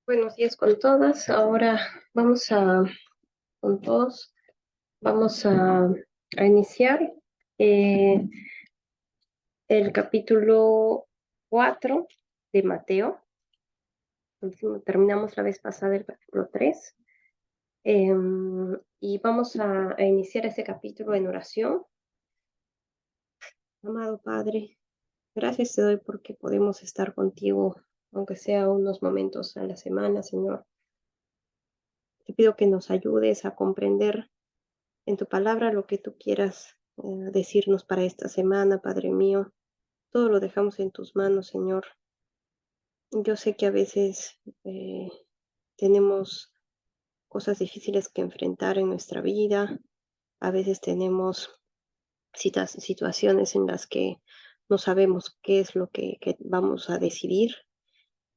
Buenos días con todas. Ahora vamos con todos, vamos a iniciar eh, el capítulo 4 de Mateo. Terminamos la vez pasada el capítulo 3 y vamos a iniciar este capítulo en oración. Amado Padre, gracias te doy porque podemos estar contigo, aunque sea unos momentos a la semana, Señor. Te pido que nos ayudes a comprender en tu palabra lo que tú quieras decirnos para esta semana, Padre mío. Todo lo dejamos en tus manos, Señor. Yo sé que a veces tenemos cosas difíciles que enfrentar en nuestra vida. A veces tenemos situaciones en las que no sabemos qué es lo que vamos a decidir.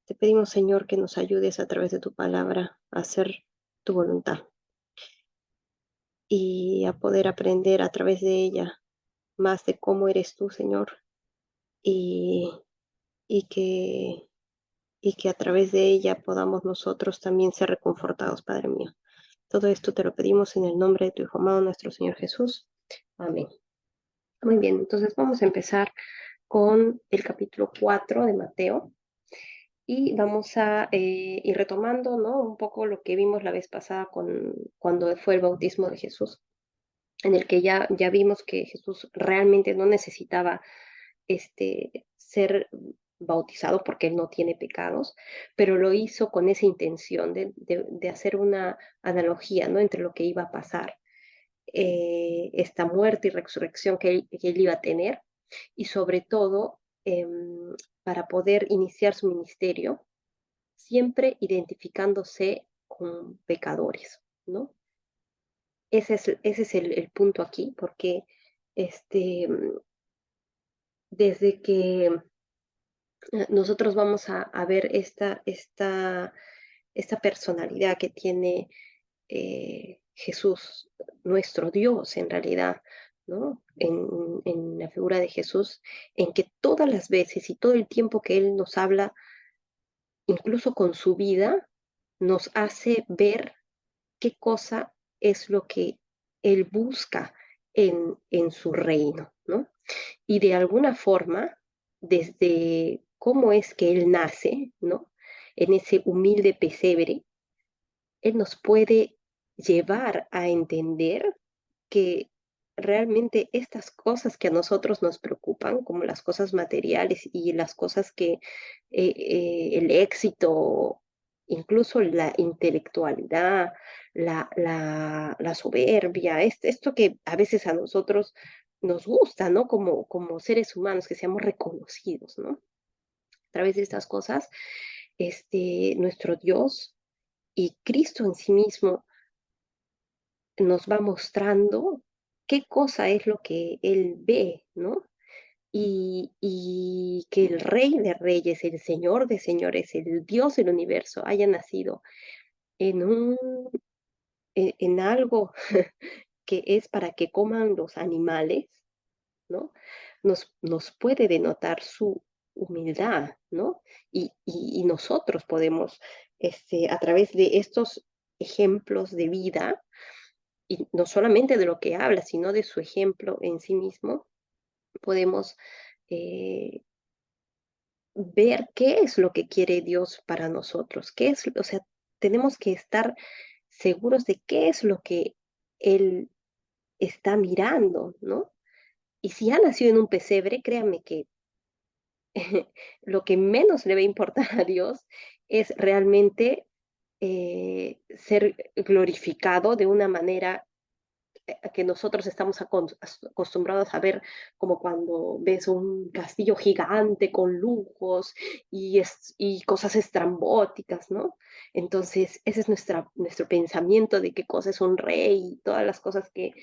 Te pedimos, Señor, que nos ayudes a través de tu palabra a hacer tu voluntad y a poder aprender a través de ella más de cómo eres tú, Señor, y, y que, y que a través de ella podamos nosotros también ser reconfortados, Padre mío. Todo esto te lo pedimos en el nombre de tu Hijo amado, nuestro Señor Jesús. Amén. Muy bien, entonces vamos a empezar con el capítulo 4 de Mateo y vamos a ir retomando, ¿no? Un poco lo que vimos la vez pasada cuando fue el bautismo de Jesús, en el que ya vimos que Jesús realmente no necesitaba ser bautizado porque él no tiene pecados, pero lo hizo con esa intención de hacer una analogía, ¿no? Entre lo que iba a pasar, esta muerte y resurrección que él iba a tener, y sobre todo para poder iniciar su ministerio, siempre identificándose con pecadores, ¿no? Ese es el punto aquí, porque este, desde que nosotros vamos a ver esta personalidad que tiene Jesús, nuestro Dios en realidad, ¿no? En la figura de Jesús, en que todas las veces y todo el tiempo que Él nos habla, incluso con su vida, nos hace ver qué cosa es lo que Él busca en su reino, ¿no? Y de alguna forma, desde cómo es que Él nace, ¿no? En ese humilde pesebre, Él nos puede llevar a entender que realmente estas cosas que a nosotros nos preocupan, como las cosas materiales y las cosas el éxito, incluso la intelectualidad, la soberbia, esto que a veces a nosotros nos gusta, ¿no? Como seres humanos, que seamos reconocidos, ¿no? A través de estas cosas, nuestro Dios y Cristo en sí mismo nos va mostrando qué cosa es lo que Él ve, ¿no? Y que el Rey de Reyes, el Señor de Señores, el Dios del universo haya nacido en en algo que es para que coman los animales, ¿no? Nos puede denotar su humildad, ¿no? Y nosotros podemos, a través de estos ejemplos de vida, y no solamente de lo que habla, sino de su ejemplo en sí mismo, podemos eh, ver qué es lo que quiere Dios para nosotros, o sea, tenemos que estar seguros de qué es lo que Él está mirando, ¿no? Y si ha nacido en un pesebre, créanme que lo que menos le va a importar a Dios es realmente ser glorificado de una manera que nosotros estamos acostumbrados a ver, como cuando ves un castillo gigante con lujos y cosas estrambóticas, ¿no? Entonces, ese es nuestro pensamiento de qué cosa es un rey y todas las cosas que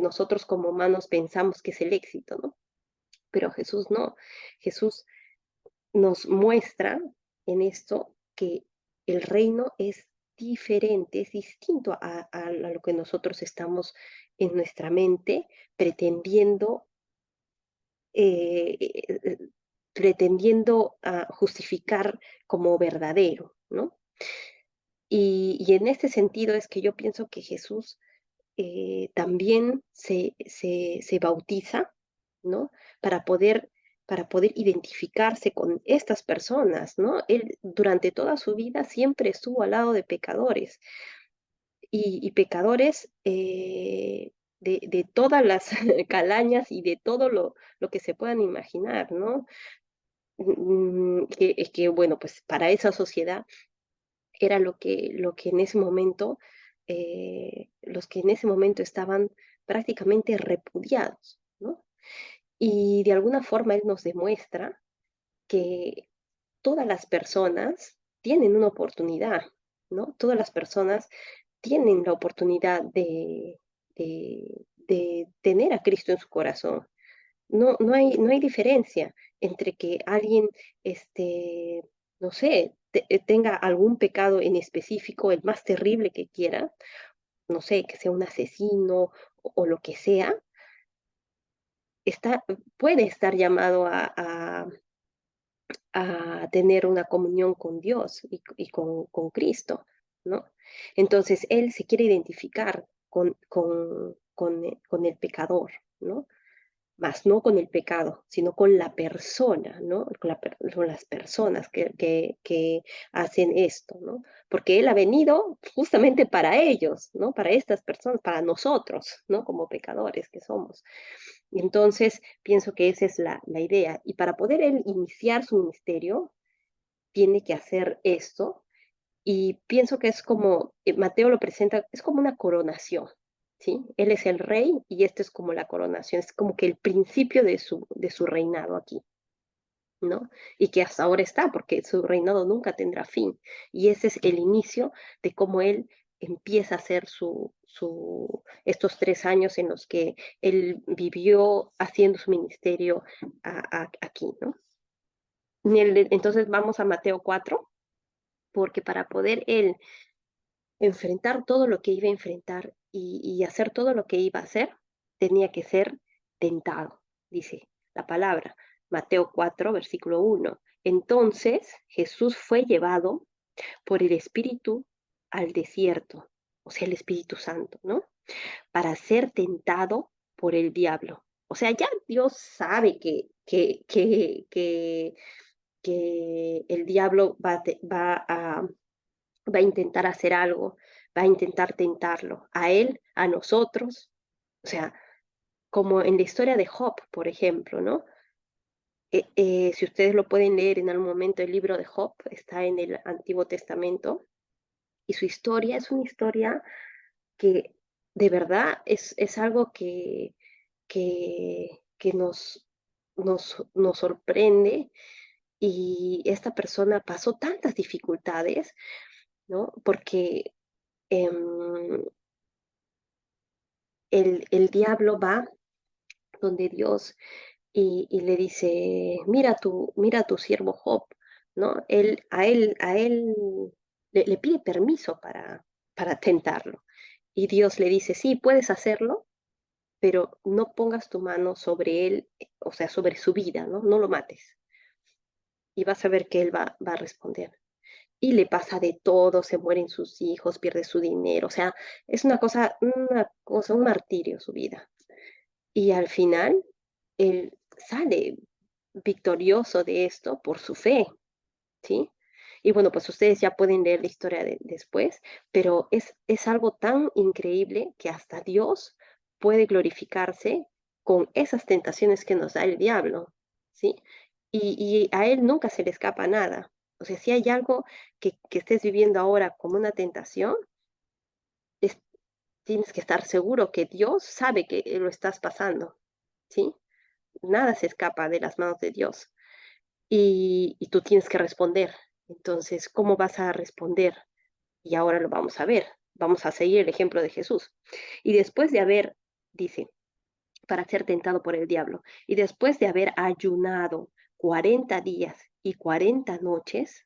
nosotros como humanos pensamos que es el éxito, ¿no? Pero Jesús no. Jesús nos muestra en esto que el reino es diferente, es distinto a lo que nosotros estamos en nuestra mente pretendiendo, eh, eh, pretendiendo justificar como verdadero, ¿no? Y en este sentido es que yo pienso que Jesús también se bautiza, ¿no? Para poder, para poder identificarse con estas personas, ¿no? Él durante toda su vida siempre estuvo al lado de pecadores y pecadores de todas las calañas y de todo lo que se puedan imaginar, ¿no? Es que, bueno, pues para esa sociedad era lo que en ese momento, los que en ese momento estaban prácticamente repudiados, ¿no? Y de alguna forma él nos demuestra que todas las personas tienen una oportunidad, ¿no? Todas las personas tienen la oportunidad de tener a Cristo en su corazón. No hay diferencia entre que alguien, este, no sé, tenga algún pecado en específico, el más terrible que quiera, no sé, que sea un asesino o lo que sea, puede estar llamado a tener una comunión con Dios y con Cristo, ¿no? Entonces, él se quiere identificar con el pecador, ¿no? Más no con el pecado, sino con la persona, ¿no? Con las personas que hacen esto, ¿no? Porque Él ha venido justamente para ellos, ¿no? Para estas personas, para nosotros, ¿no? Como pecadores que somos. Y entonces, pienso que esa es la idea. Y para poder Él iniciar su ministerio, tiene que hacer esto, y pienso que es como, Mateo lo presenta, es como una coronación, ¿sí? Él es el rey y esto es como la coronación, es como que el principio de su reinado aquí, ¿no? Y que hasta ahora está, porque su reinado nunca tendrá fin. Y ese es el inicio de cómo él empieza a hacer estos 3 años en los que él vivió haciendo su ministerio aquí, ¿no? Entonces vamos a Mateo 4, porque para poder él enfrentar todo lo que iba a enfrentar y hacer todo lo que iba a hacer, tenía que ser tentado, dice la palabra. Mateo 4, versículo 1. Entonces Jesús fue llevado por el Espíritu al desierto, o sea, el Espíritu Santo, ¿no? Para ser tentado por el diablo. O sea, ya Dios sabe que el diablo va a intentar hacer algo, va a intentar tentarlo, a él, a nosotros, o sea, como en la historia de Job, por ejemplo, ¿no? Si ustedes lo pueden leer en algún momento, el libro de Job está en el Antiguo Testamento y su historia es una historia que de verdad es algo que nos sorprende y esta persona pasó tantas dificultades, ¿no? Porque em, el diablo va donde Dios y le dice, mira a tu siervo Job, ¿no? A él le pide permiso para tentarlo. Y Dios le dice, sí, puedes hacerlo, pero no pongas tu mano sobre él, o sea, sobre su vida, ¿no? No lo mates. Y vas a ver que él va a responder. Y le pasa de todo, se mueren sus hijos, pierde su dinero, o sea, es una cosa, un martirio su vida. Y al final, él sale victorioso de esto por su fe, ¿sí? Y bueno, pues ustedes ya pueden leer la historia después, pero es algo tan increíble que hasta Dios puede glorificarse con esas tentaciones que nos da el diablo, ¿sí? Y a él nunca se le escapa nada. O sea, si hay algo que estés viviendo ahora como una tentación, es- tienes que estar seguro que Dios sabe que lo estás pasando, ¿sí? Nada se escapa de las manos de Dios y tú tienes que responder. Entonces, ¿cómo vas a responder? Y ahora lo vamos a ver. Vamos a seguir el ejemplo de Jesús. Y después de haber, dice, para ser tentado por el diablo, y después de haber ayunado 40 días y 40 noches,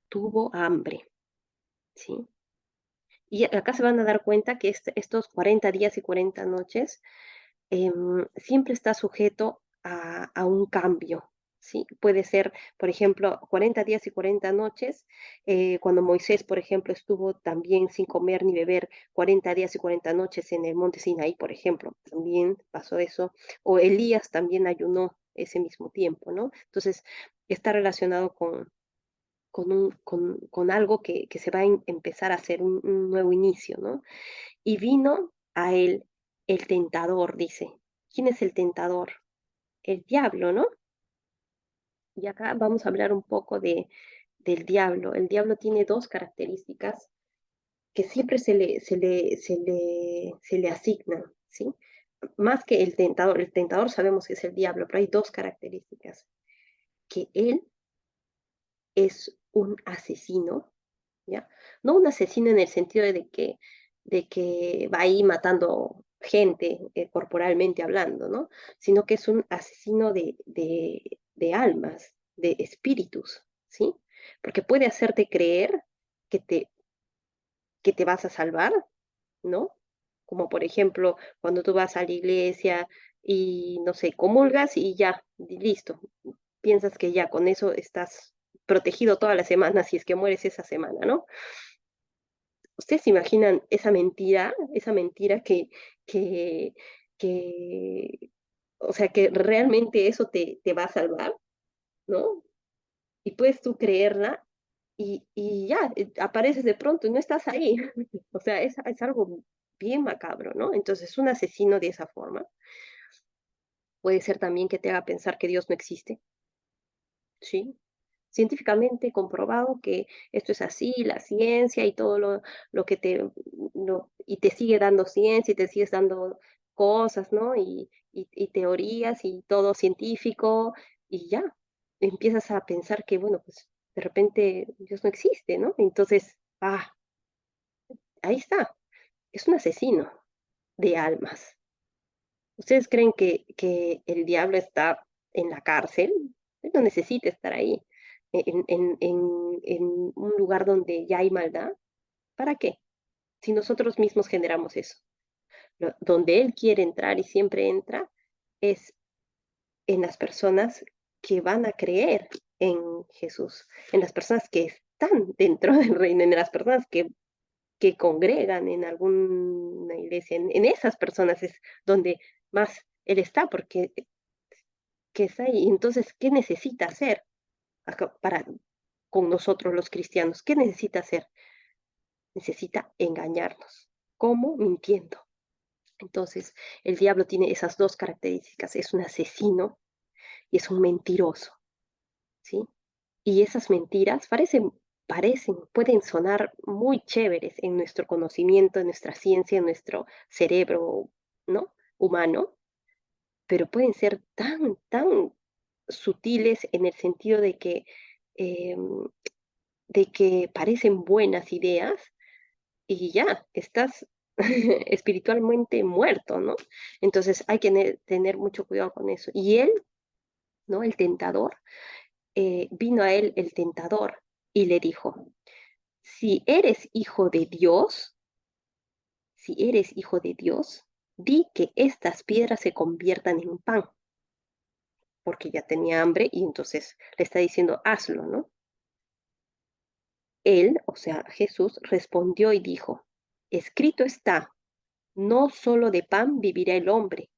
tuvo hambre, ¿sí? Y acá se van a dar cuenta que estos 40 días y 40 noches siempre está sujeto a un cambio, ¿sí? Puede ser, por ejemplo, 40 días y 40 noches, cuando Moisés, por ejemplo, estuvo también sin comer ni beber 40 días y 40 noches en el monte Sinaí, por ejemplo, también pasó eso, o Elías también ayunó ese mismo tiempo, ¿no? Entonces, está relacionado con algo que se va a empezar a hacer un nuevo inicio, ¿no? Y vino a él el tentador, dice. ¿Quién es el tentador? El diablo, ¿no? Y acá vamos a hablar un poco del diablo. El diablo tiene dos características que siempre se le asignan, ¿sí? Más que el tentador sabemos que es el diablo, pero hay dos características, que él es un asesino, ¿ya? No un asesino en el sentido de que va ahí matando gente, corporalmente hablando, ¿no? Sino que es un asesino de almas, de espíritus, ¿sí? Porque puede hacerte creer que que te vas a salvar, ¿no? Como por ejemplo, cuando tú vas a la iglesia y, no sé, comulgas y ya, y listo. Piensas que ya con eso estás protegido toda la semana si es que mueres esa semana, ¿no? ¿Ustedes se imaginan esa mentira que, que, o sea, que realmente eso te va a salvar, ¿no? Y puedes tú creerla y ya, apareces de pronto y no estás ahí. O sea, es algo bien macabro, ¿no? Entonces, un asesino de esa forma puede ser también que te haga pensar que Dios no existe, ¿sí? Científicamente comprobado que esto es así, la ciencia y todo lo que y te sigue dando ciencia y te sigues dando cosas, ¿no? Y teorías y todo científico y ya, empiezas a pensar que, bueno, pues de repente Dios no existe, ¿no? Entonces, ahí está, es un asesino de almas. ¿Ustedes creen que el diablo está en la cárcel? Él no necesita estar ahí, en un lugar donde ya hay maldad. ¿Para qué? Si nosotros mismos generamos eso. Donde él quiere entrar y siempre entra es en las personas que van a creer en Jesús, en las personas que están dentro del reino, en las personas que congregan en alguna iglesia, en esas personas es donde más él está, porque que está ahí. Entonces, ¿qué necesita hacer para con nosotros los cristianos? ¿Qué necesita hacer? Necesita engañarnos. ¿Cómo? Mintiendo. Entonces, el diablo tiene esas dos características. Es un asesino y es un mentiroso, ¿sí? Y esas mentiras pueden sonar muy chéveres en nuestro conocimiento, en nuestra ciencia, en nuestro cerebro, ¿no? Humano, pero pueden ser tan sutiles en el sentido em, de que parecen buenas ideas y ya, estás espiritualmente muerto, ¿no? Entonces hay que tener mucho cuidado con eso. Y él, ¿no? El tentador, vino a él el tentador y le dijo, si eres hijo de Dios, si eres hijo de Dios, di que estas piedras se conviertan en pan, porque ya tenía hambre y entonces le está diciendo, hazlo, ¿no? Él, o sea, Jesús, respondió y dijo, escrito está, no solo de pan vivirá el hombre,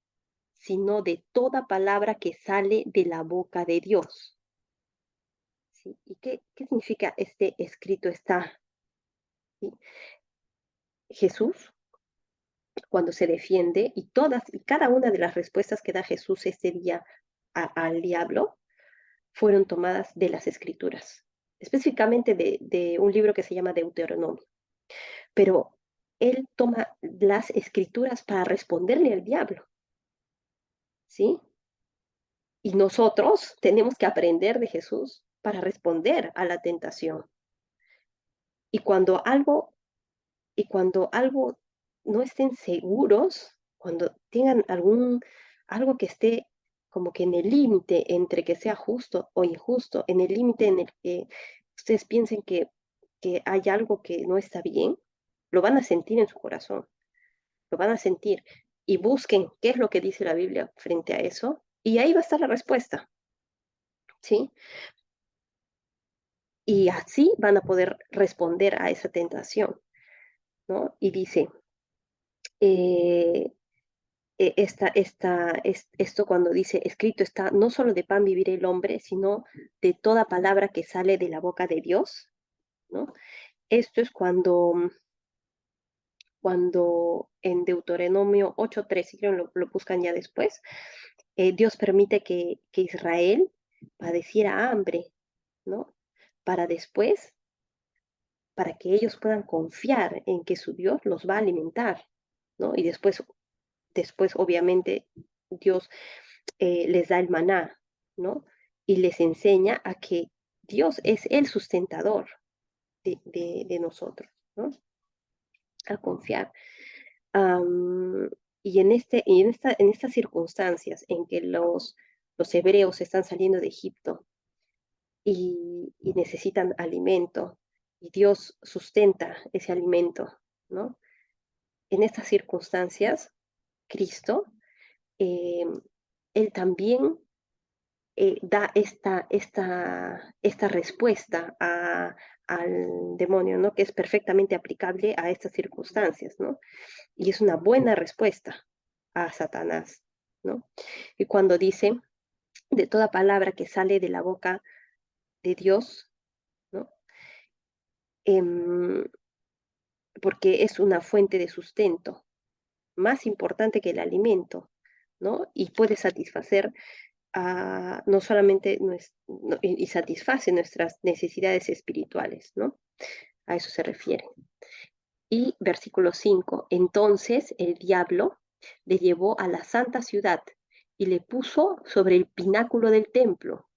sino de toda palabra que sale de la boca de Dios. ¿Sí? ¿Y qué significa este escrito está? ¿Sí? Jesús, cuando se defiende, y cada una de las respuestas que da Jesús ese día al diablo, fueron tomadas de las escrituras, específicamente de un libro que se llama Deuteronomio. Pero él toma las escrituras para responderle al diablo, ¿sí? Y nosotros tenemos que aprender de Jesús para responder a la tentación. Y cuando algo, y cuando algo no estén seguros, cuando tengan algo que esté como que en el límite entre que sea justo o injusto, en el límite en el que ustedes piensen que hay algo que no está bien, lo van a sentir en su corazón, lo van a sentir y busquen qué es lo que dice la Biblia frente a eso y ahí va a estar la respuesta. ¿sí? Y así van a poder responder a esa tentación, ¿no? Y dice, eh, esto cuando dice, escrito está, no solo de pan vivir el hombre, sino de toda palabra que sale de la boca de Dios, ¿no? Esto es cuando en Deuteronomio 8:3, si quieren lo buscan ya después, Dios permite que Israel padeciera hambre, ¿no? Para después, para que ellos puedan confiar en que su Dios los va a alimentar, ¿no? Y después obviamente, Dios les da el maná, ¿no? Y les enseña a que Dios es el sustentador de nosotros, ¿no? A confiar. Am, en estas circunstancias en que los hebreos están saliendo de Egipto y necesitan alimento, y Dios sustenta ese alimento, ¿no? En estas circunstancias, Cristo, eh, Él también da esta respuesta al demonio, ¿no? Que es perfectamente aplicable a estas circunstancias, ¿no? Y es una buena respuesta a Satanás, ¿no? Y cuando dice, de toda palabra que sale de la boca de Dios, ¿no? Em, porque es una fuente de sustento, más importante que el alimento, ¿no? Y puede satisfacer no solamente y satisface nuestras necesidades espirituales, ¿no? A eso se refiere. Y versículo 5, entonces el diablo le llevó a la santa ciudad y le puso sobre el pináculo del templo.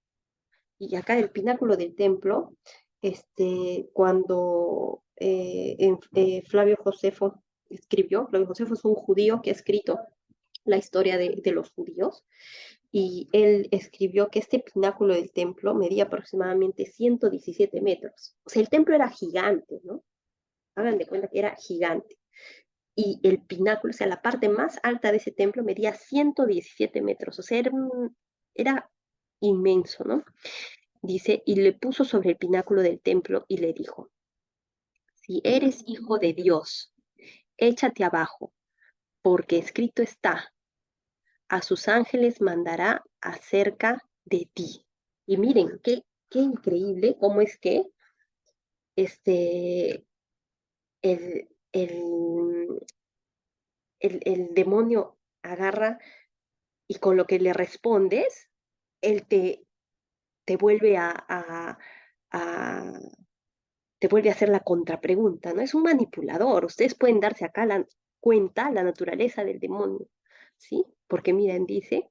Y acá el pináculo del templo, cuando Flavio Josefo escribió, Flavio Josefo es un judío que ha escrito la historia de los judíos, y él escribió que este pináculo del templo medía aproximadamente 117 metros. O sea, el templo era gigante, ¿no? Hagan de cuenta que era gigante. Y el pináculo, o sea, la parte más alta de ese templo medía 117 metros. O sea, era inmenso, ¿no? Dice, y le puso sobre el pináculo del templo y le dijo, si eres hijo de Dios, échate abajo, porque escrito está, a sus ángeles mandará acerca de ti. Y miren, qué increíble cómo es que este, el, el, el demonio agarra y con lo que le respondes, él te vuelve a, te vuelve a hacer la contrapregunta, ¿no? Es un manipulador. Ustedes pueden darse acá cuenta la naturaleza del demonio, ¿sí? Porque miren, dice,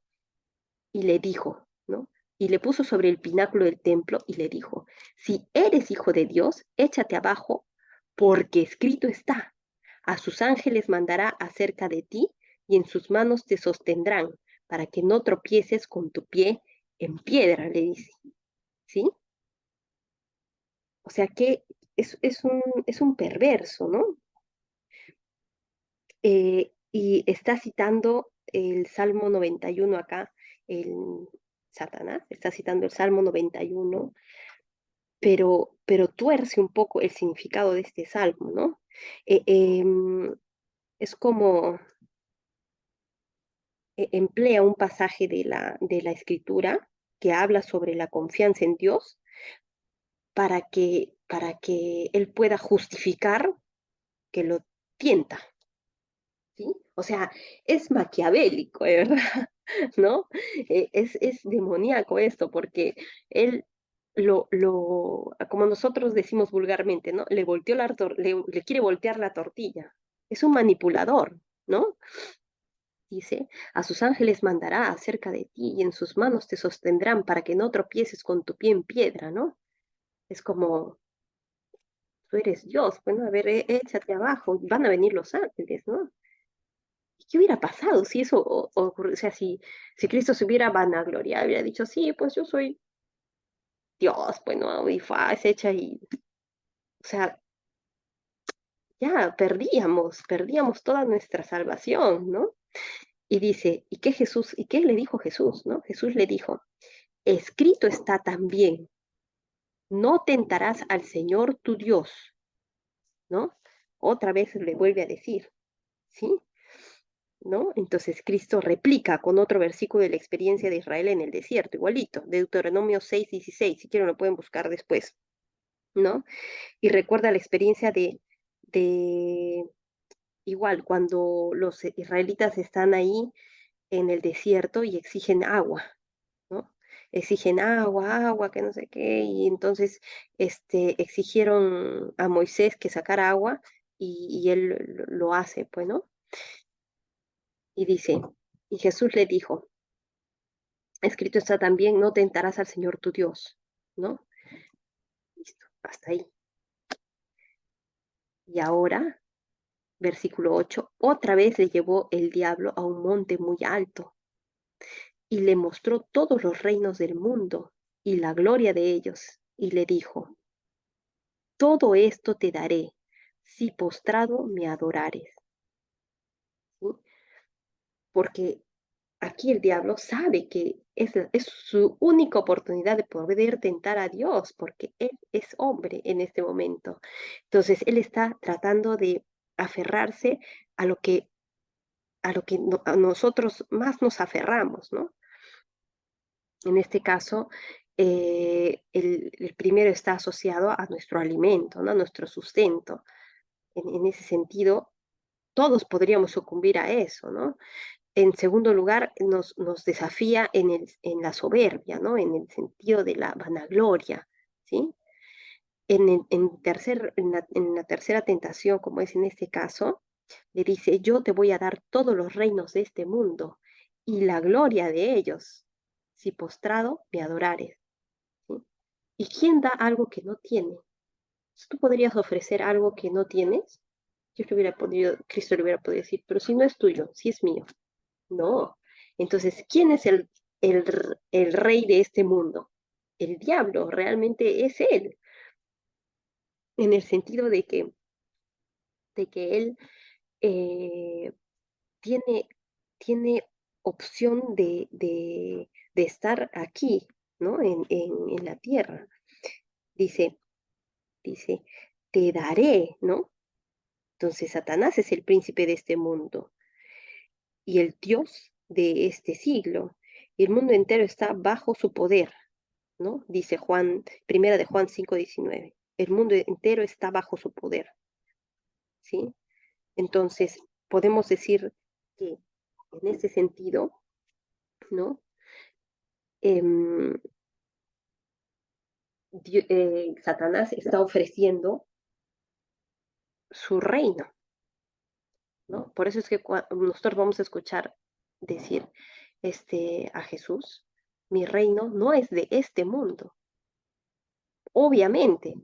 y le dijo, ¿no? Y le puso sobre el pináculo del templo y le dijo, si eres hijo de Dios, échate abajo, porque escrito está, a sus ángeles mandará acerca de ti y en sus manos te sostendrán, para que no tropieces con tu pie en piedra, le dice, ¿sí? O sea que es un perverso, ¿no? Y está citando el Salmo 91 acá, el Satanás, está citando el Salmo 91, pero tuerce un poco el significado de este salmo, ¿no? Eh, em, es como emplea un pasaje de la escritura que habla sobre la confianza en Dios para que él pueda justificar que lo tienta, ¿sí? O sea, es maquiavélico, de verdad, ¿no? Es demoníaco esto, porque él como nosotros decimos vulgarmente, ¿no? Le quiere voltear la tortilla. Es un manipulador, ¿no? Dice, a sus ángeles mandará acerca de ti y en sus manos te sostendrán para que no tropieces con tu pie en piedra, ¿no? Es como, tú eres Dios, bueno, a ver, échate abajo, van a venir los ángeles, ¿no? ¿Qué hubiera pasado si eso ocurrió? O sea, si Cristo se hubiera vanagloriado, hubiera dicho, sí, pues yo soy Dios, bueno, y se echa y, o sea, ya perdíamos toda nuestra salvación, ¿no? Y dice, ¿y qué le dijo Jesús, no? Jesús le dijo, escrito está también, no tentarás al Señor tu Dios, ¿no? Otra vez le vuelve a decir, ¿sí? ¿No? Entonces Cristo replica con otro versículo de la experiencia de Israel en el desierto, igualito, Deuteronomio 6:16, si quieren lo pueden buscar después, ¿no? Y recuerda la experiencia de igual, cuando los israelitas están ahí en el desierto y exigen agua, ¿no? Exigen agua, agua, que no sé qué, y entonces exigieron a Moisés que sacara agua y él lo hace, pues, ¿no? Y dice, y Jesús le dijo, escrito está también, no tentarás al Señor tu Dios, ¿no? Listo, hasta ahí. Y ahora, versículo 8, otra vez le llevó el diablo a un monte muy alto y le mostró todos los reinos del mundo y la gloria de ellos, y le dijo, todo esto te daré si postrado me adorares, ¿sí? Porque aquí el diablo sabe que es su única oportunidad de poder tentar a Dios, porque él es hombre en este momento. Entonces, él está tratando de aferrarse a lo que, a nosotros más nos aferramos, ¿no? En este caso, el primero está asociado a nuestro alimento, ¿no? A nuestro sustento. En ese sentido, todos podríamos sucumbir a eso, ¿no? En segundo lugar, nos desafía en la soberbia, ¿no? En el sentido de la vanagloria, ¿sí? En la tercera tentación, como es en este caso, le dice, yo te voy a dar todos los reinos de este mundo y la gloria de ellos, si postrado me adorares, ¿sí? ¿Y quién da algo que no tiene? ¿Tú podrías ofrecer algo que no tienes? Cristo le hubiera podido decir, pero si no es tuyo, si es mío. No. Entonces, ¿quién es el rey de este mundo? El diablo, realmente es él, en el sentido de que él eh, tiene, tiene opción de estar aquí, ¿no? En la tierra. Dice, dice, te daré, ¿no? Entonces, Satanás es el príncipe de este mundo y el Dios de este siglo. Y el mundo entero está bajo su poder, ¿no? Dice Juan, primera de Juan 5:19. El mundo entero está bajo su poder, ¿sí? Entonces, podemos decir que en ese sentido, ¿no? Em, Satanás está ofreciendo su reino, ¿no? Por eso es que nosotros vamos a escuchar decir a Jesús, mi reino no es de este mundo, obviamente,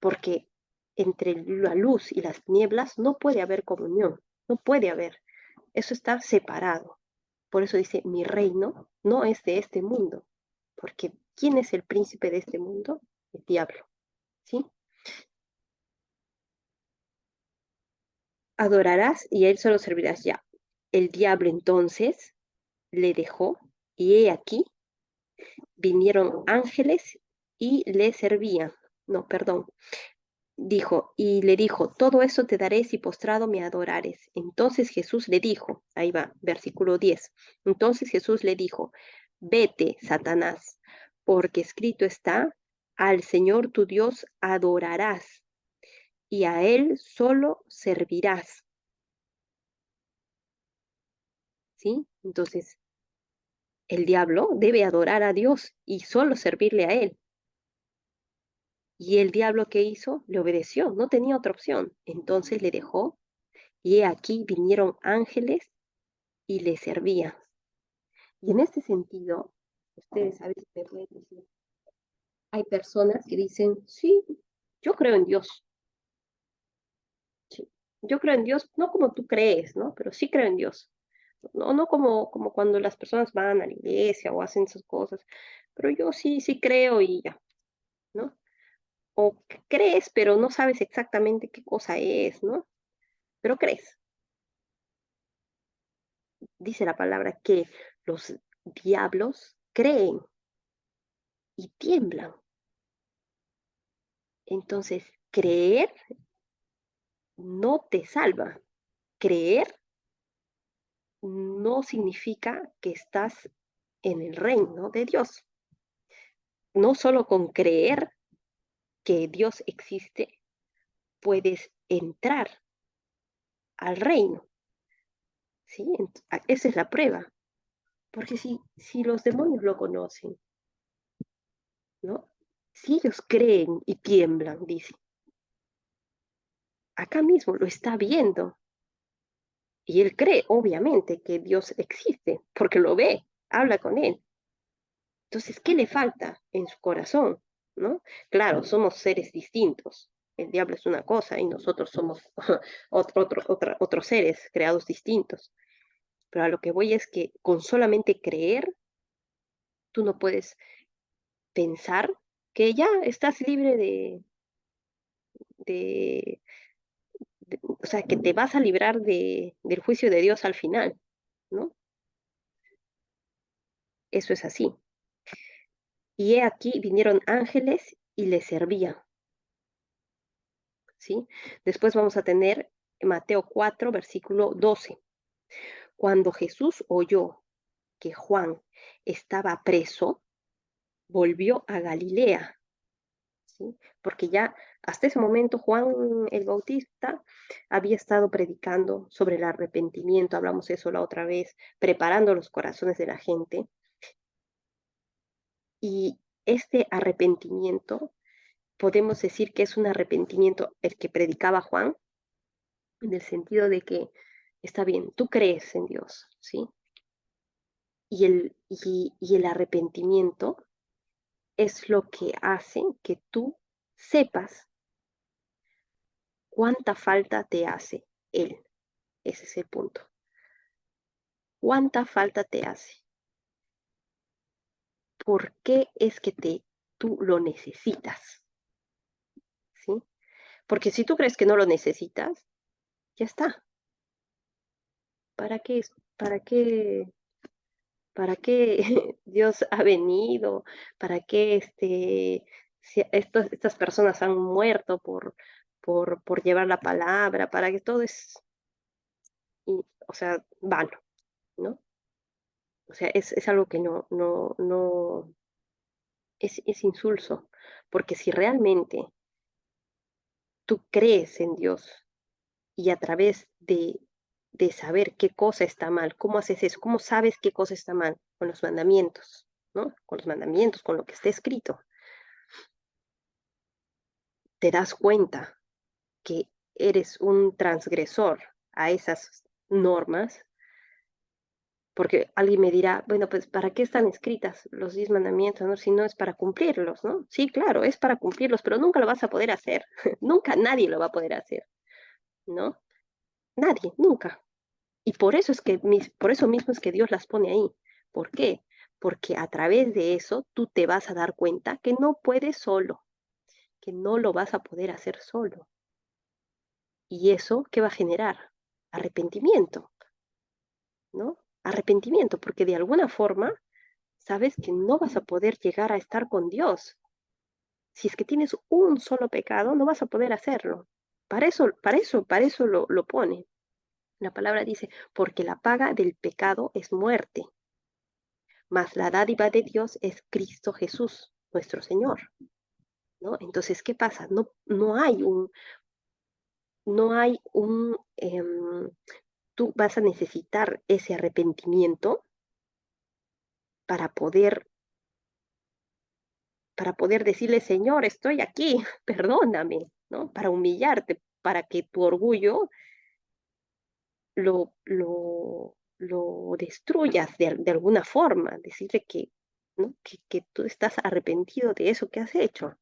porque entre la luz y las tinieblas no puede haber comunión, no puede haber, eso está separado. Por eso dice, mi reino no es de este mundo, porque ¿quién es el príncipe de este mundo? El diablo, ¿sí? Adorarás y a él solo servirás ya. El diablo entonces le dejó y he aquí vinieron ángeles y le servían. No, perdón. Dijo, y le dijo, todo eso te daré si postrado me adorares. Entonces Jesús le dijo, ahí va, versículo 10. Entonces Jesús le dijo, vete, Satanás, porque escrito está, al Señor tu Dios adorarás y a Él solo servirás. ¿Sí? Entonces, el diablo debe adorar a Dios y solo servirle a Él. Y el diablo que hizo, le obedeció, no tenía otra opción. Entonces le dejó, y he aquí vinieron ángeles y le servían. Y en este sentido, ustedes saben, me pueden decir, hay personas que dicen, sí, yo creo en Dios, sí, yo creo en Dios, no como tú crees, ¿no? Pero sí creo en Dios. No, no como cuando las personas van a la iglesia o hacen esas cosas, pero yo sí, sí creo y ya, ¿no? O crees, pero no sabes exactamente qué cosa es, ¿no? Pero crees. Dice la palabra que los diablos creen, y tiemblan. Entonces, creer no te salva. Creer no significa que estás en el reino de Dios. No solo con creer que Dios existe, puedes entrar al reino, ¿sí? Esa es la prueba, porque si los demonios lo conocen, ¿no? Si ellos creen y tiemblan, dice, acá mismo lo está viendo, y él cree, obviamente, que Dios existe, porque lo ve, habla con él. Entonces, ¿qué le falta en su corazón? ¿No? Claro, somos seres distintos. El diablo es una cosa y nosotros somos otros seres creados distintos. Pero a lo que voy es que con solamente creer, tú no puedes pensar que ya estás libre de, o sea, que te vas a librar del juicio de Dios al final, ¿no? Eso es así. Y he aquí vinieron ángeles y le servían, ¿sí? Después vamos a tener Mateo 4, versículo 12. Cuando Jesús oyó que Juan estaba preso, volvió a Galilea, ¿sí? Porque ya hasta ese momento Juan el Bautista había estado predicando sobre el arrepentimiento, hablamos eso la otra vez, preparando los corazones de la gente. Y este arrepentimiento, podemos decir que es un arrepentimiento el que predicaba Juan, en el sentido de que está bien, tú crees en Dios, ¿sí? Y el arrepentimiento es lo que hace que tú sepas cuánta falta te hace Él. Ese es el punto. ¿Cuánta falta te hace? ¿Por qué es que tú lo necesitas? ¿Sí? Porque si tú crees que no lo necesitas, ya está. ¿Para qué? ¿Para qué? ¿Para qué Dios ha venido? ¿Para qué si estas personas han muerto por llevar la palabra? Para que todo es, o sea, vano, ¿no? O sea, es algo que no, es insulso, porque si realmente tú crees en Dios y a través de saber qué cosa está mal, ¿cómo haces eso? ¿Cómo sabes qué cosa está mal? Con los mandamientos, ¿no? Con los mandamientos, con lo que está escrito. Te das cuenta que eres un transgresor a esas normas, porque alguien me dirá, bueno, pues ¿para qué están escritas los 10 mandamientos, no? Si no es para cumplirlos, ¿no? Sí, claro, es para cumplirlos, pero nunca lo vas a poder hacer. Nunca nadie lo va a poder hacer, ¿no? Nadie, nunca. Y por eso mismo es que Dios las pone ahí. ¿Por qué? Porque a través de eso tú te vas a dar cuenta que no puedes solo, que no lo vas a poder hacer solo. ¿Y eso qué va a generar? Arrepentimiento, ¿no? Arrepentimiento, porque de alguna forma sabes que no vas a poder llegar a estar con Dios. Si es que tienes un solo pecado, no vas a poder hacerlo. Para eso lo pone. La palabra dice, porque la paga del pecado es muerte, mas la dádiva de Dios es Cristo Jesús, nuestro Señor, ¿no? Entonces, ¿qué pasa? No hay un, tú vas a necesitar ese arrepentimiento para poder, para poder decirle, Señor, estoy aquí, perdóname, ¿no? Para humillarte, para que tu orgullo lo destruyas de alguna forma, decirle que, ¿no? Que tú estás arrepentido de eso que has hecho.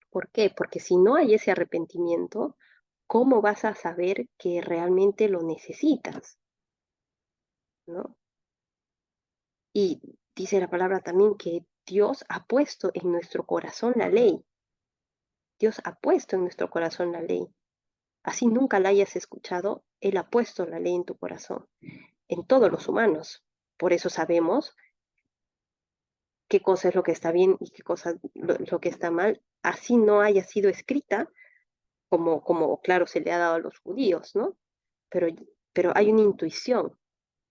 ¿Por qué? Porque si no hay ese arrepentimiento, ¿cómo vas a saber que realmente lo necesitas? ¿No? Y dice la palabra también que Dios ha puesto en nuestro corazón la ley. Dios ha puesto en nuestro corazón la ley. Así nunca la hayas escuchado, Él ha puesto la ley en tu corazón, en todos los humanos. Por eso sabemos qué cosa es lo que está bien y qué cosa lo que está mal, así no haya sido escrita, como claro se le ha dado a los judíos, ¿no? Pero, pero hay una intuición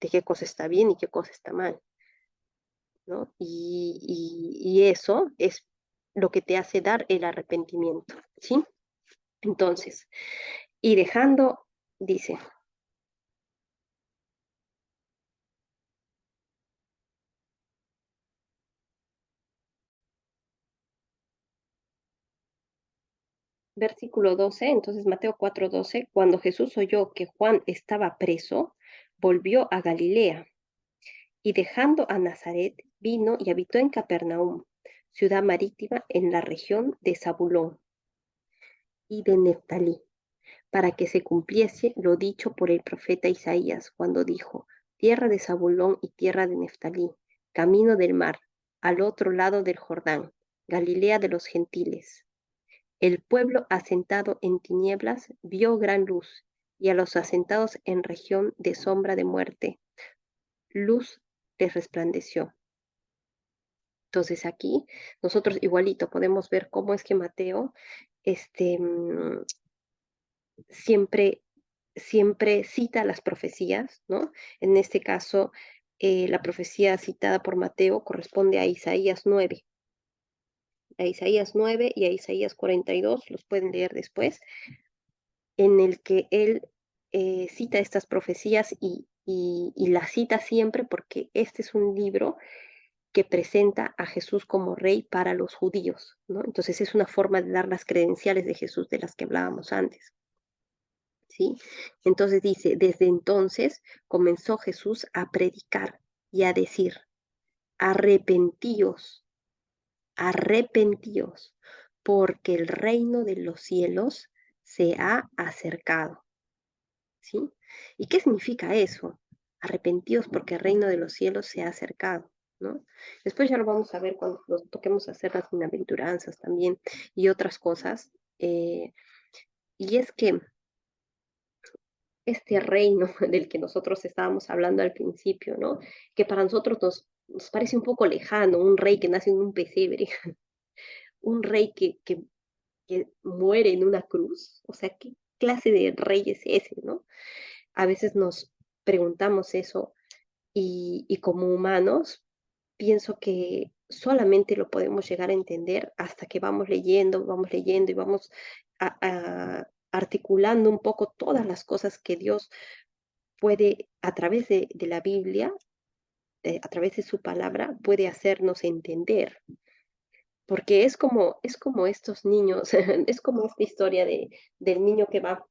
de qué cosa está bien y qué cosa está mal, ¿no? Y eso es lo que te hace dar el arrepentimiento, ¿sí? Entonces, y dejando, dice, versículo 12, entonces Mateo 4:12, cuando Jesús oyó que Juan estaba preso, volvió a Galilea y dejando a Nazaret, vino y habitó en Capernaum, ciudad marítima en la región de Zabulón y de Neftalí, para que se cumpliese lo dicho por el profeta Isaías cuando dijo, tierra de Zabulón y tierra de Neftalí, camino del mar, al otro lado del Jordán, Galilea de los gentiles. El pueblo asentado en tinieblas vio gran luz, y a los asentados en región de sombra de muerte, luz les resplandeció. Entonces aquí nosotros igualito podemos ver cómo es que Mateo este, siempre, siempre cita las profecías, ¿no? En este caso, la profecía citada por Mateo corresponde a Isaías 9 y a Isaías 42, los pueden leer después, en el que él cita estas profecías y las cita siempre porque este es un libro que presenta a Jesús como rey para los judíos, ¿no? Entonces es una forma de dar las credenciales de Jesús de las que hablábamos antes, ¿sí? Entonces dice, desde entonces comenzó Jesús a predicar y a decir, arrepentíos, arrepentíos, porque el reino de los cielos se ha acercado. ¿Sí? ¿Y qué significa eso? Arrepentidos porque el reino de los cielos se ha acercado, ¿no? Después ya lo vamos a ver cuando nos toquemos hacer las bienaventuranzas también y otras cosas. Y es que este reino del que nosotros estábamos hablando al principio, ¿no? Que para nosotros nos parece un poco lejano, un rey que nace en un pesebre, un rey que muere en una cruz, o sea, ¿qué clase de rey es ese, ¿no? A veces nos preguntamos eso y como humanos pienso que solamente lo podemos llegar a entender hasta que vamos leyendo y vamos articulando un poco todas las cosas que Dios puede, a través de la Biblia, a través de su palabra, puede hacernos entender. Porque es como estos niños, es como esta historia del niño que va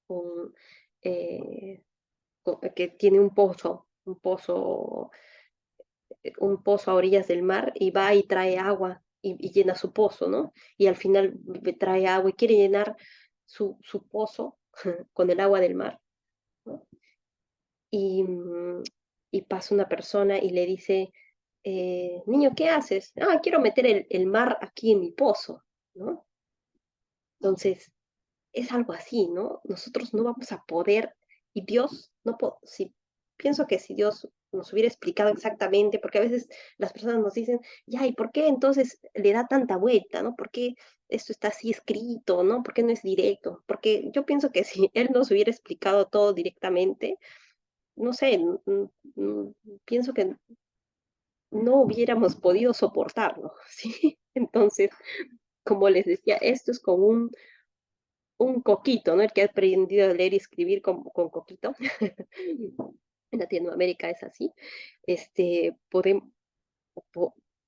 con, eh, que tiene un pozo a orillas del mar y va y trae agua y llena su pozo, ¿no? Y al final trae agua y quiere llenar su pozo con el agua del mar, ¿no? Y, y pasa una persona y le dice, niño, ¿qué haces? Ah, quiero meter el mar aquí en mi pozo, ¿no? Entonces, es algo así, ¿no? Nosotros no vamos a poder, y Dios, no si pienso que si Dios nos hubiera explicado exactamente, porque a veces las personas nos dicen, ya, ¿y por qué entonces le da tanta vuelta, ¿no? ¿Por qué esto está así escrito, ¿no? ¿Por qué no es directo? Porque yo pienso que si Él nos hubiera explicado todo directamente, no sé, pienso que no hubiéramos podido soportarlo, ¿sí? Entonces, como les decía, esto es como un coquito, ¿no? El que ha aprendido a leer y escribir con coquito. En Latinoamérica es así. Podemos,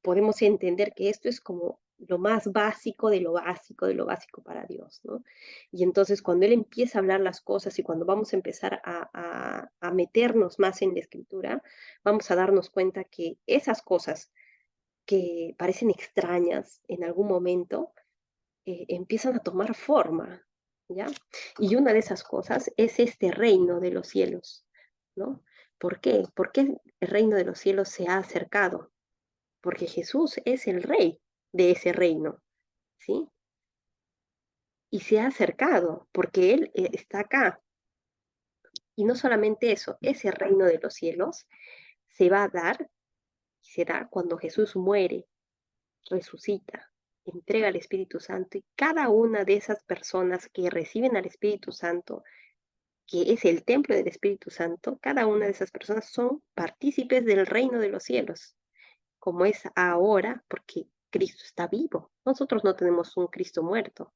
podemos entender que esto es como lo más básico de lo básico de lo básico para Dios, ¿no? Y entonces cuando Él empieza a hablar las cosas y cuando vamos a empezar a meternos más en la escritura, vamos a darnos cuenta que esas cosas que parecen extrañas en algún momento, empiezan a tomar forma, ¿ya? Y una de esas cosas es este reino de los cielos, ¿no? ¿Por qué? Porque el reino de los cielos se ha acercado, porque Jesús es el rey de ese reino, ¿sí? Y se ha acercado porque Él está acá. Y no solamente eso, ese reino de los cielos se va a dar se da cuando Jesús muere, resucita, entrega el Espíritu Santo y cada una de esas personas que reciben al Espíritu Santo, que es el templo del Espíritu Santo, cada una de esas personas son partícipes del reino de los cielos, como es ahora, porque Cristo está vivo. Nosotros no tenemos un Cristo muerto.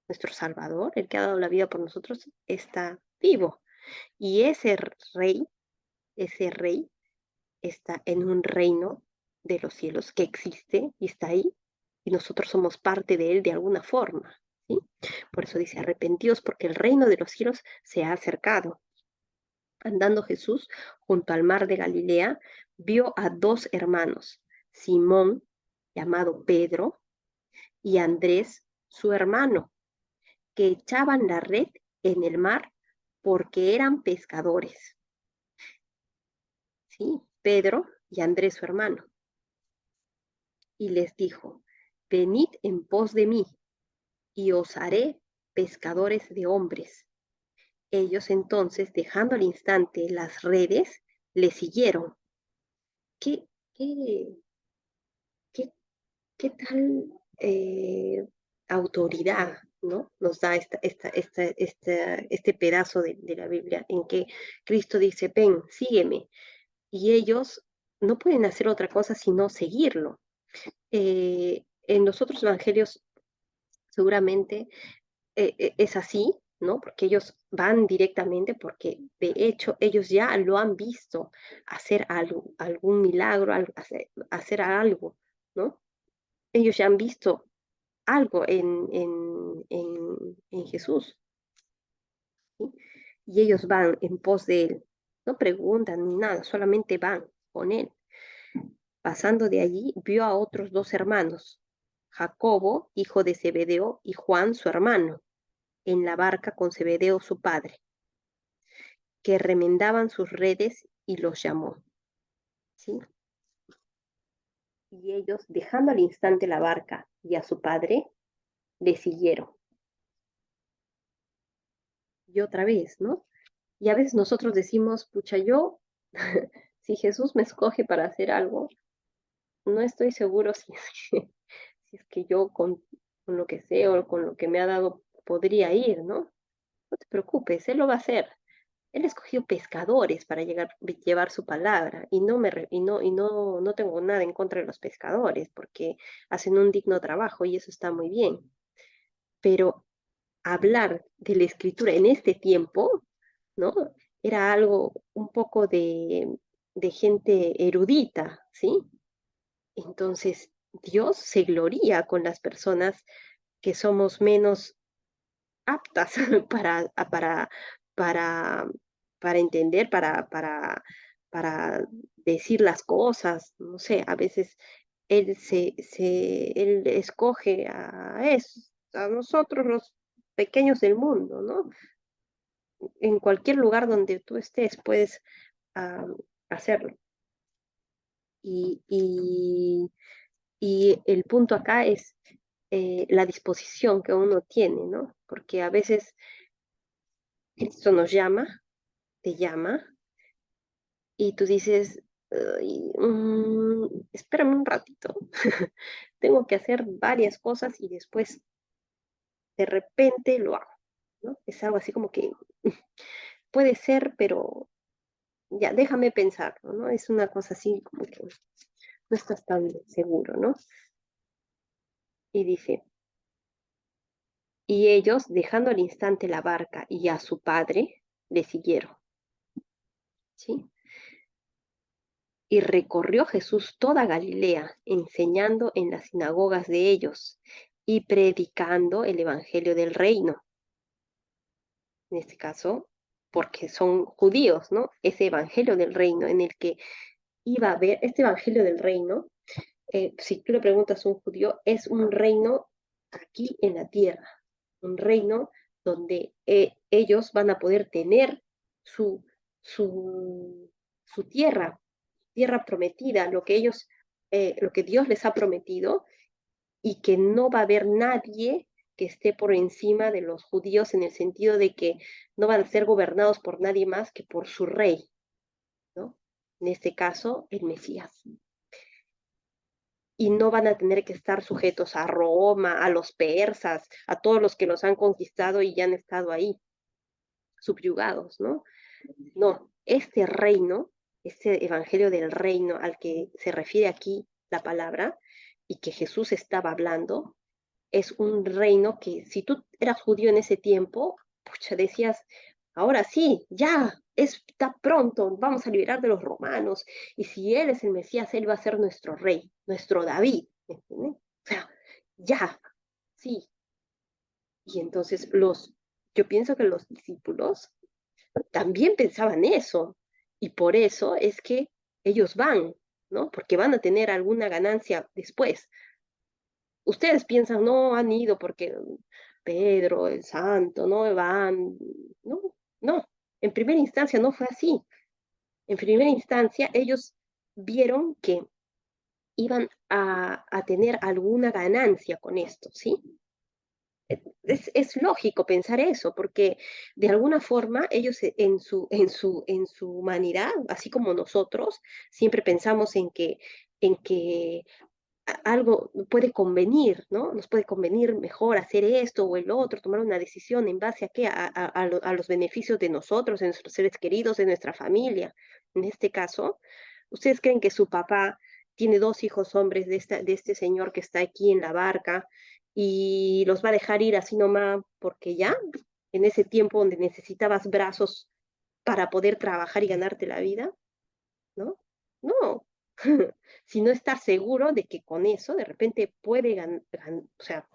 Nuestro Salvador, el que ha dado la vida por nosotros, está vivo. Y ese rey está en un reino de los cielos que existe y está ahí, y nosotros somos parte de él de alguna forma, ¿sí? Por eso dice, arrepentíos porque el reino de los cielos se ha acercado. Andando Jesús junto al mar de Galilea, vio a dos hermanos, Simón, llamado Pedro, y Andrés, su hermano, que echaban la red en el mar porque eran pescadores, ¿sí? Pedro y Andrés, su hermano. Y les dijo, venid en pos de mí, y os haré pescadores de hombres. Ellos entonces, dejando al instante las redes, le siguieron. ¿Qué, qué, qué, qué tal autoridad, ¿no? Nos da este pedazo de la Biblia en que Cristo dice, ven, sígueme. Y ellos no pueden hacer otra cosa sino seguirlo. En los otros evangelios seguramente es así, ¿no? Porque ellos van directamente, porque de hecho ellos ya lo han visto hacer algo, algún milagro, hacer algo, ¿no? Ellos ya han visto algo en Jesús, ¿sí? Y ellos van en pos de él, no preguntan ni nada, solamente van con él. Pasando de allí, vio a otros dos hermanos, Jacobo, hijo de Zebedeo, y Juan, su hermano, en la barca con Zebedeo, su padre, que remendaban sus redes y los llamó, ¿sí? Y ellos, dejando al instante la barca y a su padre, le siguieron. Y otra vez, ¿no? Y a veces nosotros decimos, pucha, yo, si Jesús me escoge para hacer algo, no estoy seguro si es que yo con lo que sé o con lo que me ha dado podría ir, ¿no? No te preocupes, Él lo va a hacer. Él escogió pescadores para llevar su palabra y no tengo nada en contra de los pescadores porque hacen un digno trabajo y eso está muy bien. Pero hablar de la escritura en este tiempo, ¿no? Era algo un poco de gente erudita, ¿sí? Entonces, Dios se gloría con las personas que somos menos aptas para, para, para entender, para decir las cosas. No sé, a veces él escoge a nosotros los pequeños del mundo, ¿no? En cualquier lugar donde tú estés puedes ah, hacerlo. Y, y, y el punto acá es la disposición que uno tiene, ¿no? Porque a veces Cristo nos llama, te llama, y tú dices, "Ay, espérame un ratito, tengo que hacer varias cosas y después de repente lo hago, ¿no? Es algo así como que puede ser, pero ya, déjame pensar, ¿no? Es una cosa así como que no estás tan seguro, ¿no? Y dice, y ellos, dejando al instante la barca y a su padre, le siguieron, ¿sí? Y recorrió Jesús toda Galilea, enseñando en las sinagogas de ellos y predicando el evangelio del reino. En este caso, porque son judíos, ¿no? Ese evangelio del reino en el que iba a haber, este evangelio del reino, si tú le preguntas a un judío, es un reino aquí en la tierra, un reino donde ellos van a poder tener su, su, su tierra prometida, lo que Dios les ha prometido, y que no va a haber nadie que esté por encima de los judíos en el sentido de que no van a ser gobernados por nadie más que por su rey, ¿no? En este caso, el Mesías. y no van a tener que estar sujetos a Roma, a los persas, a todos los que los han conquistado y ya han estado ahí, subyugados, ¿no? No, este reino, este evangelio del reino al que se refiere aquí la palabra y que Jesús estaba hablando, es un reino que si tú eras judío en ese tiempo, pucha, decías, ahora sí, ya, está pronto, vamos a liberar de los romanos, y si él es el Mesías, él va a ser nuestro rey, nuestro David, ¿entiendes? O sea, ya, sí. Y entonces yo pienso que los discípulos también pensaban eso, y por eso es que ellos van, ¿no? Porque van a tener alguna ganancia después. Ustedes piensan, no han ido porque Pedro, el santo, no van, no, no, en primera instancia no fue así. En primera instancia ellos vieron que iban a tener alguna ganancia con esto, ¿sí? Es lógico pensar eso, porque de alguna forma ellos en su humanidad, así como nosotros, siempre pensamos en que algo puede convenir, ¿no? Nos puede convenir mejor hacer esto o el otro, tomar una decisión en base a qué, a los beneficios de nosotros, de nuestros seres queridos, de nuestra familia. En este caso, ¿ustedes creen que su papá tiene dos hijos hombres de este señor que está aquí en la barca y los va a dejar ir así nomás porque ya, en ese tiempo donde necesitabas brazos para poder trabajar y ganarte la vida? ¿No? No. Sino estar seguro de que con eso de repente puede o sea,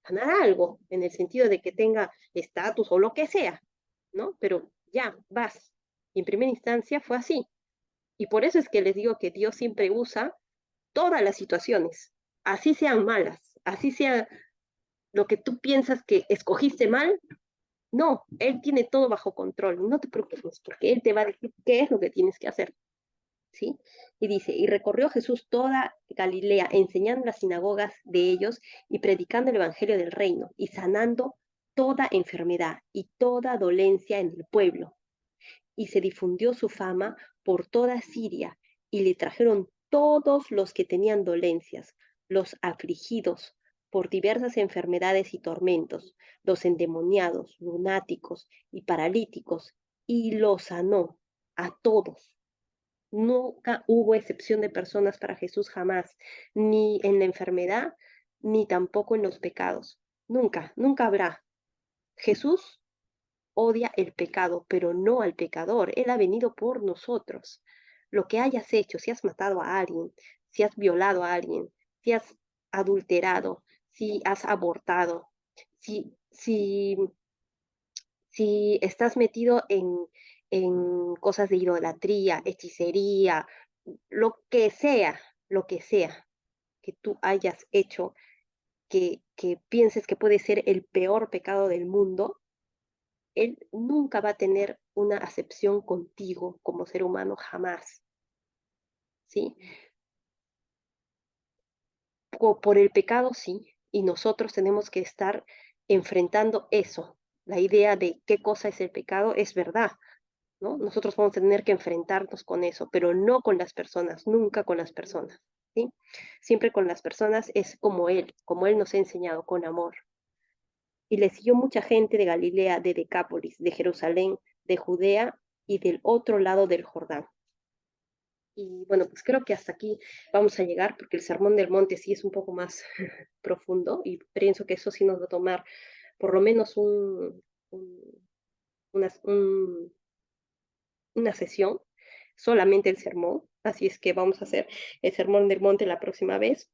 ganar algo, en el sentido de que tenga estatus o lo que sea, ¿no? Pero ya, vas. Y en primera instancia fue así. Y por eso es que les digo que Dios siempre usa todas las situaciones, así sean malas, así sea lo que tú piensas que escogiste mal, no, Él tiene todo bajo control, no te preocupes, porque Él te va a decir qué es lo que tienes que hacer. ¿Sí? Y dice, y recorrió Jesús toda Galilea, enseñando en las sinagogas de ellos y predicando el evangelio del reino y sanando toda enfermedad y toda dolencia en el pueblo. Y se difundió su fama por toda Siria y le trajeron todos los que tenían dolencias, los afligidos por diversas enfermedades y tormentos, los endemoniados, lunáticos y paralíticos, y los sanó a todos. Nunca hubo excepción de personas para Jesús, jamás, ni en la enfermedad, ni tampoco en los pecados. Nunca, nunca habrá. Jesús odia el pecado, pero no al pecador. Él ha venido por nosotros. Lo que hayas hecho, si has matado a alguien, si has violado a alguien, si has adulterado, si has abortado, si si estás metido en cosas de idolatría, hechicería, lo que sea que tú hayas hecho, que pienses que puede ser el peor pecado del mundo, Él nunca va a tener una acepción contigo como ser humano, jamás, ¿sí? Por el pecado, sí, y nosotros tenemos que estar enfrentando eso. La idea de qué cosa es el pecado es verdad, ¿no? Nosotros vamos a tener que enfrentarnos con eso, pero no con las personas, nunca con las personas, ¿sí? Siempre con las personas es como Él nos ha enseñado, con amor. Y le siguió mucha gente de Galilea, de Decápolis, de Jerusalén, de Judea y del otro lado del Jordán. Y bueno, pues creo que hasta aquí vamos a llegar, porque el Sermón del Monte sí es un poco más profundo y pienso que eso sí nos va a tomar por lo menos un, un, una sesión, solamente el sermón, así es que vamos a hacer el sermón del monte la próxima vez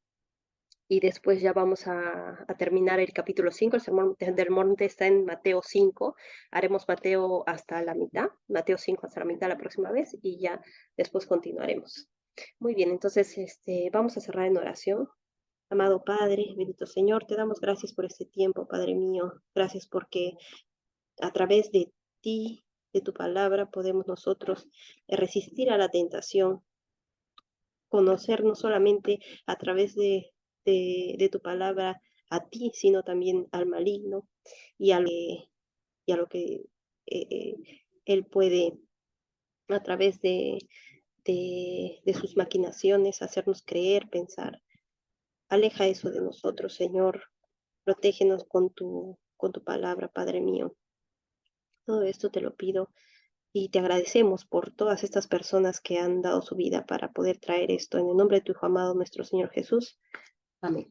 y después ya vamos a terminar el capítulo 5. El sermón del monte está en Mateo 5, haremos Mateo hasta la mitad, Mateo 5 hasta la mitad la próxima vez y ya después continuaremos. Muy bien, entonces vamos a cerrar en oración. Amado Padre, bendito Señor, te damos gracias por este tiempo, Padre mío. Gracias porque a través de ti, de tu palabra, podemos nosotros resistir a la tentación, conocer no solamente a través de tu palabra a ti, sino también al maligno y y a lo que él puede a través de sus maquinaciones hacernos creer, pensar. Aleja eso de nosotros, Señor. Protégenos con tu palabra, Padre mío. Todo esto te lo pido y te agradecemos por todas estas personas que han dado su vida para poder traer esto. En el nombre de tu Hijo amado, nuestro Señor Jesús. Amén.